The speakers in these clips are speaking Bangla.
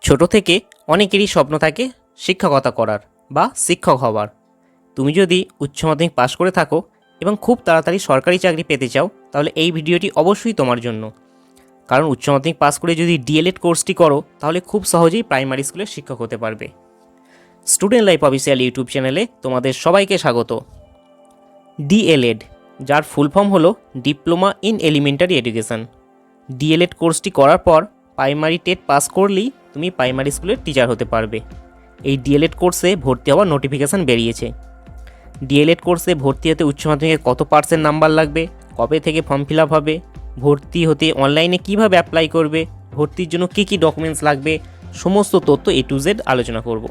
ছোট থেকে অনেকেরই স্বপ্ন থাকে শিক্ষকতা করার বা শিক্ষক হওয়ার। তুমি যদি উচ্চ মাধ্যমিক পাশ করে থাকো এবং খুব তাড়াতাড়ি সরকারি চাকরি পেতে চাও, তাহলে এই ভিডিওটি অবশ্যই তোমার জন্য। কারণ উচ্চ মাধ্যমিক পাশ করে যদি D.el.ed কোর্সটি করো, তাহলে খুব সহজেই প্রাইমারি স্কুলের শিক্ষক হতে পারবে। স্টুডেন্ট লাইফ অফিসিয়াল ইউটিউব চ্যানেলে তোমাদের সবাইকে স্বাগত। D.el.ed, যার ফুল ফর্ম হলো diploma in elementary education. D.el.ed কোর্সটি করার পর প্রাইমারি টেট পাস করলেই তুমি প্রাইমারি স্কুলের টিচার হতে পারবে। এই D.el.ed কোর্সে ভর্তি হওয়ার নোটিফিকেশান বেরিয়েছে। D.el.ed কোর্সে ভর্তি হতে উচ্চ মাধ্যমিকে কত % নাম্বার লাগবে, কবে থেকে ফর্ম ফিল আপ হবে, ভর্তি হতে অনলাইনে কিভাবে অ্যাপ্লাই করবে, ভর্তির জন্য কী কী ডকুমেন্টস লাগবে, সমস্ত তথ্য A to Z আলোচনা করব।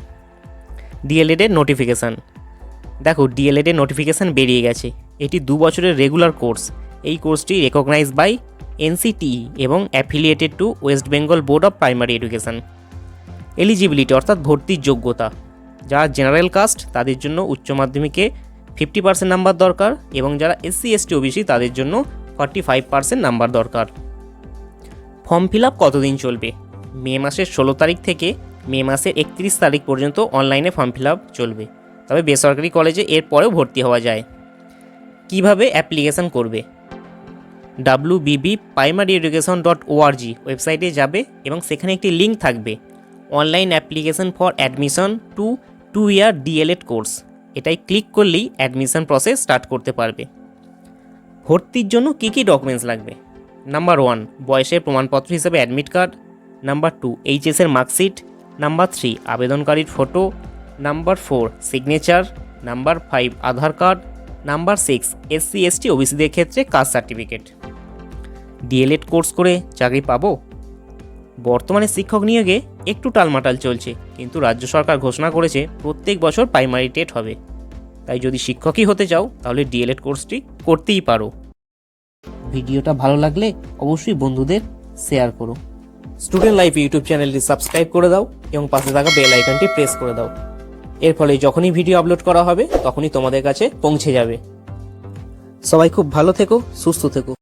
D.el.ed এর নোটিফিকেশান দেখো, D.el.ed এর নোটিফিকেশান বেরিয়ে গেছে। এটি 2 বছরের রেগুলার কোর্স। এই কোর্সটি রেকগনাইজ বাই NCTE এবং affiliated to West Bengal board of primary education. Eligibility অর্থাৎ ভর্তির যোগ্যতা, যারা জেনারেল কাস্ট তাদের জন্য উচ্চ মাধ্যমিকে 50% নাম্বার দরকার এবং যারা SC ST OBC তাদের জন্য 45% নাম্বার দরকার। ফর্ম ফিল আপ কতদিন চলবে? মে মাসের 16 তারিখ থেকে মে মাসের 31 তারিখ পর্যন্ত অনলাইনে ফর্ম ফিল আপ চলবে। তবে বেসরকারি কলেজে এর পরেও ভর্তি হওয়া যায়। কিভাবে অ্যাপ্লিকেশান করবে? wbbprimaryeducation.org ওয়েবসাইটে যাবে এবং সেখানে একটি লিঙ্ক থাকবে, online application for admission to 2-year D.el.ed course. এটাই ক্লিক করলেই অ্যাডমিশন প্রসেস স্টার্ট করতে পারবে। ভর্তির জন্য কী কী ডকুমেন্টস লাগবে? নাম্বার 1, বয়সের প্রমাণপত্র হিসেবে অ্যাডমিট কার্ড। নাম্বার 2, HS এর মার্কশিট। নাম্বার 3, আবেদনকারীর photo. Number 4, signature. Number 5, Aadhaar card. Number 6, SC ST OBCদের ক্ষেত্রে কাস্ট সার্টিফিকেট। D.el.ed কোর্স করে চাকরি পাবো? বর্তমানে শিক্ষক নিয়োগে একটু টালমাটাল চলছে, কিন্তু রাজ্য সরকার ঘোষণা করেছে প্রত্যেক বছর প্রাইমারি টেট হবে। তাই যদি শিক্ষকই হতে চাও তাহলে D.el.ed কোর্সটি করতেই পারো। ভিডিওটা ভালো লাগলে অবশ্যই বন্ধুদের শেয়ার করো। স্টুডেন্ট লাইফ ইউটিউব চ্যানেলটি সাবস্ক্রাইব করে দাও এবং পাশে থাকা বেল আইকনটি প্রেস করে দাও। এর ফলে যখনই ভিডিও আপলোড করা হবে তখনই তোমাদের কাছে পৌঁছে যাবে। সবাই খুব ভালো থেকো, সুস্থ থেকো।